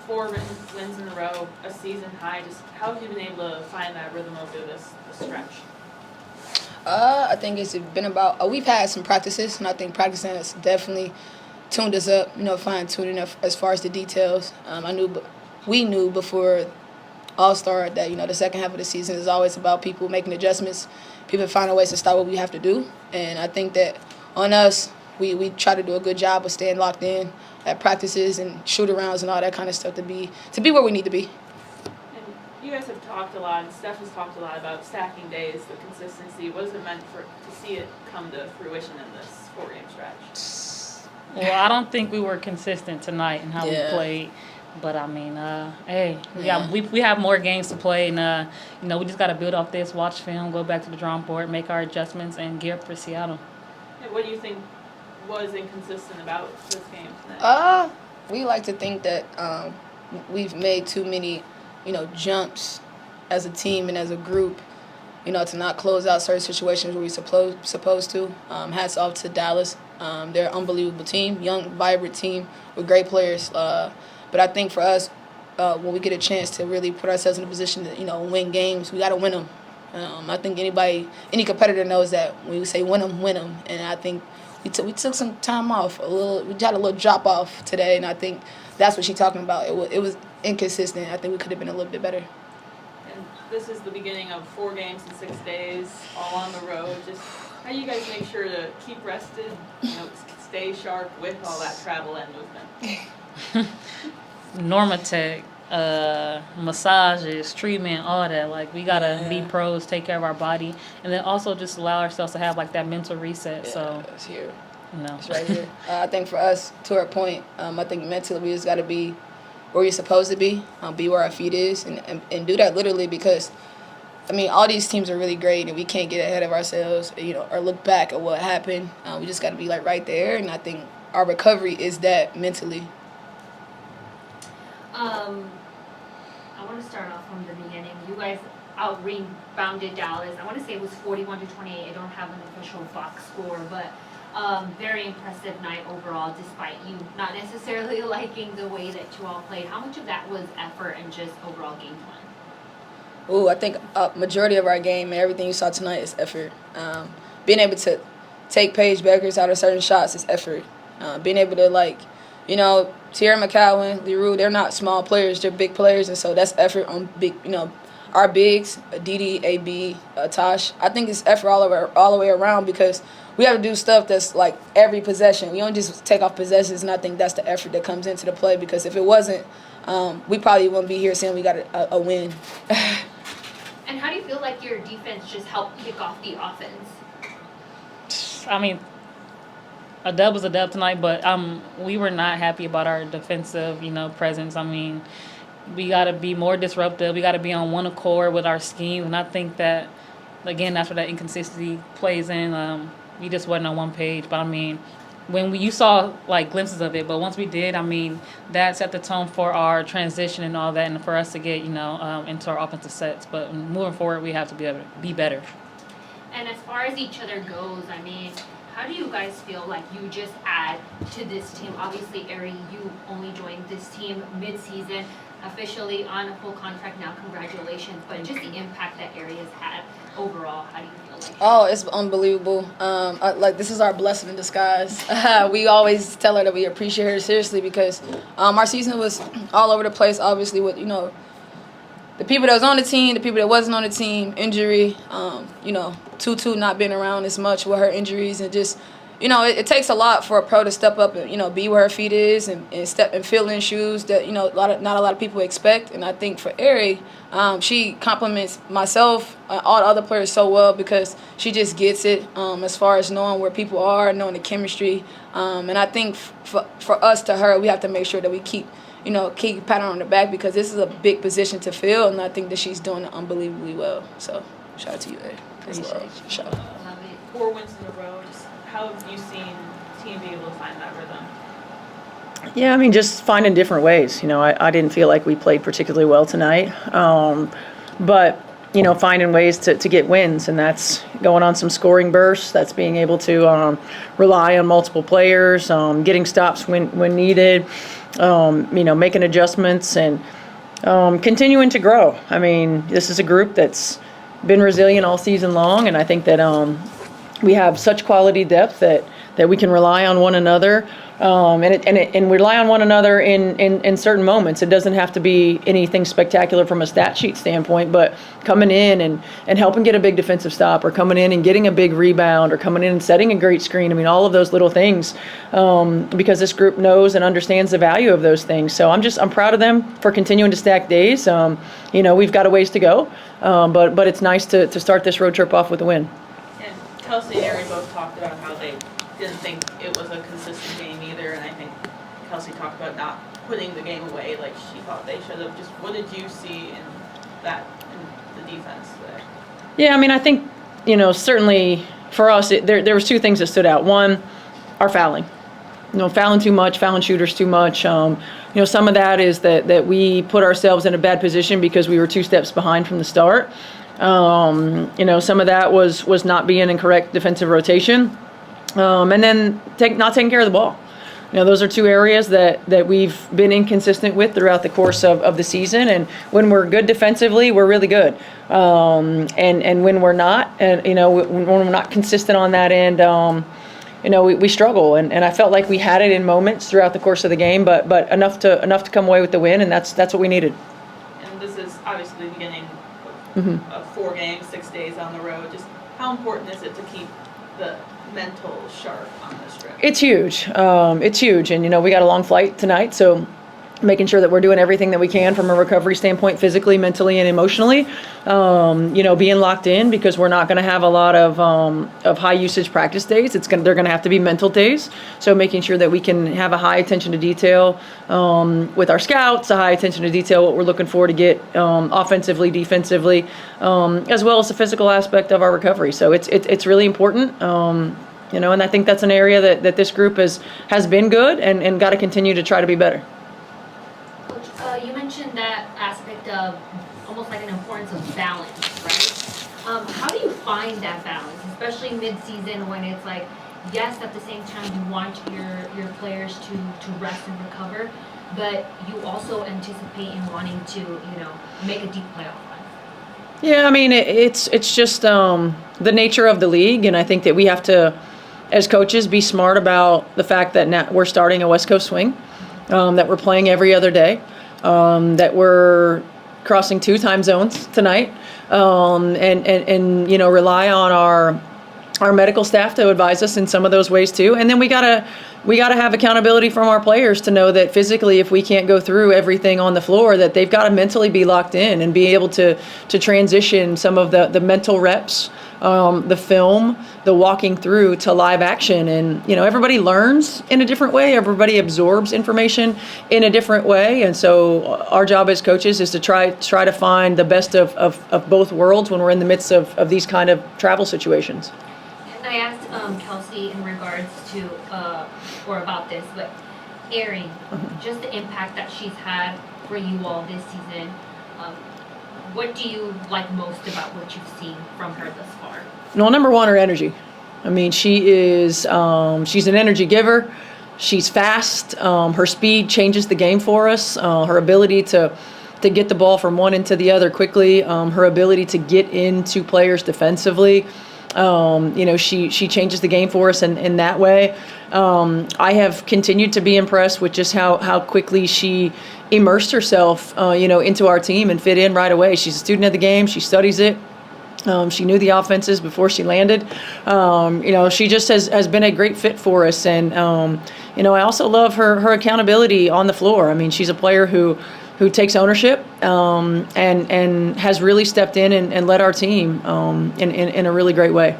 4 wins in a row, a season high. Just how have you been able to find that rhythm over this stretch? I think it's been about we've had some practices, and I think practicing has definitely tuned us up. Fine tuning as far as the details. We knew before All-Star that the second half of the season is always about people making adjustments, people finding ways to stop what we have to do, and I think that on us, we try to do a good job of staying locked in at practices and shoot-arounds and all that kind of stuff to be where we need to be. You guys have talked a lot, and Steph has talked a lot about stacking days, the consistency. What has it meant to see it come to fruition in this 4-game stretch? Well, I don't think we were consistent tonight in how we played. But, I mean, we have more games to play. And, we just got to build off this, watch film, go back to the drawing board, make our adjustments, and gear up for Seattle. And what do you think was inconsistent about this game tonight? We like to think that we've made too many jumps as a team and as a group, to not close out certain situations where we're supposed to. Hats off to Dallas. They're an unbelievable team, young, vibrant team with great players. But I think for us, when we get a chance to really put ourselves in a position to, win games, we got to win them. I think any competitor knows that when we say win them. And I think we took some time off, we had a little drop off today, and I think that's what she's talking about. It was inconsistent. I think we could have been a little bit better. And this is the beginning of 4 games in 6 days, all on the road. Just how do you guys make sure to keep rested, stay sharp with all that travel and movement? Normatec, massages, treatment, all that. Like, we got to be pros, take care of our body, and then also just allow ourselves to have, that mental reset. So it's here. It's right here. I think for us, to our point, I think mentally we just got to be where we're supposed to be where our feet is, and do that literally because, all these teams are really great, and we can't get ahead of ourselves, or look back at what happened. We just got to be, right there, and I think our recovery is that mentally. I want to start off from the beginning. You guys out-rebounded Dallas. I want to say it was 41-28. I don't have an official box score, but very impressive night overall, despite you not necessarily liking the way that you all played. How much of that was effort and just overall game plan? I think majority of our game and everything you saw tonight is effort. Being able to take Paige Beckers out of certain shots is effort. Being able to, Tierra McCowan, Leroux, they're not small players, they're big players, and so that's effort on big, our bigs, Didi, AB, Tosh. I think it's effort all the way around because we have to do stuff that's every possession. We don't just take off possessions, and I think that's the effort that comes into the play because if it wasn't, we probably wouldn't be here saying we got a win. And how do you feel like your defense just helped kick off the offense? A dub was a dub tonight, but we were not happy about our defensive, presence. We got to be more disruptive. We got to be on one accord with our schemes, and I think that, again, that's where that inconsistency plays in. We just wasn't on one page, but when you saw glimpses of it, but once we did, that set the tone for our transition and all that, and for us to get into our offensive sets. But moving forward, we have to be able to be better. And as far as each other goes, how do you guys feel like you just add to this team? Obviously, Aari, you only joined this team mid-season, officially on a full contract now. Congratulations. But just the impact that Aari has had overall, how do you feel like? Oh, it's unbelievable. This is our blessing in disguise. We always tell her that we appreciate her seriously because our season was all over the place, obviously, with, the people that was on the team, the people that wasn't on the team, injury, Tutu not being around as much with her injuries, and just, it takes a lot for a pro to step up and, be where her feet is and step and fill in shoes that, not a lot of people expect. And I think for Aari, she compliments myself, all the other players so well because she just gets it as far as knowing where people are, knowing the chemistry. And I think for us to her, we have to make sure that we keep patting her on the back because this is a big position to fill, and I think that she's doing it unbelievably well. So, shout out to you, Ed. Appreciate you. Shout out. 4 wins in a row. Just how have you seen the team be able to find that rhythm? Yeah, just finding different ways. I didn't feel like we played particularly well tonight. But, finding ways to get wins, and that's going on some scoring bursts. That's being able to rely on multiple players, getting stops when needed. making adjustments and continuing to grow. I mean, this is a group that's been resilient all season long, and I think that we have such quality depth that we can rely on one another, and rely on one another in certain moments. It doesn't have to be anything spectacular from a stat sheet standpoint, but coming in and helping get a big defensive stop, or coming in and getting a big rebound, or coming in and setting a great screen. I mean, all of those little things, because this group knows and understands the value of those things. So I'm proud of them for continuing to stack days. We've got a ways to go, but it's nice to start this road trip off with a win. And Kelsey and Aari both talked about how they didn't think it was a consistent game either, and I think Kelsey talked about not putting the game away like she thought they should have. Just what did you see in the defense there? Yeah, I mean, I think, certainly for us, there was two things that stood out. One, our fouling. Fouling too much, fouling shooters too much. Some of that is that we put ourselves in a bad position because we were 2 steps behind from the start. Some of that was not being in correct defensive rotation. And then not taking care of the ball. Those are 2 areas that we've been inconsistent with throughout the course of the season. And when we're good defensively, we're really good. And when we're not, and when we're not consistent on that end, we struggle. And I felt like we had it in moments throughout the course of the game, but enough to come away with the win, and that's what we needed. And this is obviously the beginning of 4 games, 6 days on the road. Just how important is it to keep the mental sharp on this trip? It's huge. It's huge. And, we got a long flight tonight, so making sure that we're doing everything that we can from a recovery standpoint, physically, mentally, and emotionally, being locked in, because we're not going to have a lot of high usage practice days. They're going to have to be mental days. So making sure that we can have a high attention to detail with our scouts, a high attention to detail, what we're looking for to get offensively, defensively, as well as the physical aspect of our recovery. So it's really important. And I think that's an area that this group has been good and got to continue to try to be better. You mentioned that aspect of almost like an importance of balance, right? How do you find that balance, especially mid-season, when it's like, yes, at the same time you want your players to rest and recover, but you also anticipate in wanting to, make a deep playoff run? Yeah, I mean, it's just the nature of the league, and I think that we have to, as coaches, be smart about the fact that now we're starting a West Coast swing, that we're playing every other day. That we're crossing 2 time zones tonight, and rely on our medical staff to advise us in some of those ways too. And then we gotta have accountability from our players to know that physically, if we can't go through everything on the floor, that they've got to mentally be locked in and be able to transition some of the mental reps, the film, the walking through to live action. And everybody learns in a different way. Everybody absorbs information in a different way. And so our job as coaches is to try to find the best of both worlds when we're in the midst of these kind of travel situations. And I asked Kelsey in regards to or about this, but Aari, just the impact that she's had for you all this season. What do you like most about what you've seen from her thus far? Well, number one, her energy. I mean, she is, she's an energy giver. She's fast. Her speed changes the game for us. Her ability to get the ball from one end to the other quickly. Her ability to get into players defensively. She changes the game for us in that way. I have continued to be impressed with just how quickly she immersed herself, into our team and fit in right away. She's a student of the game. She studies it. She knew the offenses before she landed. She just has been a great fit for us. And, I also love her accountability on the floor. I mean, she's a player who takes ownership and has really stepped in and led our team in a really great way.